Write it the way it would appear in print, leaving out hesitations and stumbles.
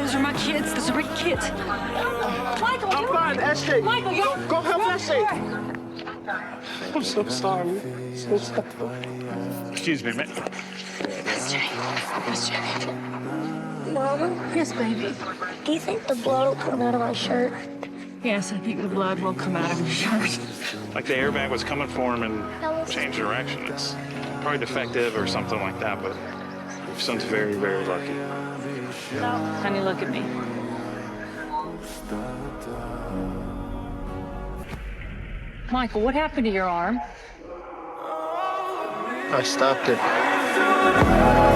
those are my kids. Those are my kids. Michael, I'm fine, Ashley. Michael, you go help Ashley. I'm so sorry. So sorry. Excuse me, man. Miss Jenny. Miss Jenny. Mama, Yes, baby. do you think the blood will come out of my shirt? Yes, I think the blood will come out of your shirt. Like the airbag was coming for him and changed direction. It's probably defective or something like that, but your son's very, very lucky. Honey, look at me. Michael, what happened to your arm? I stopped it.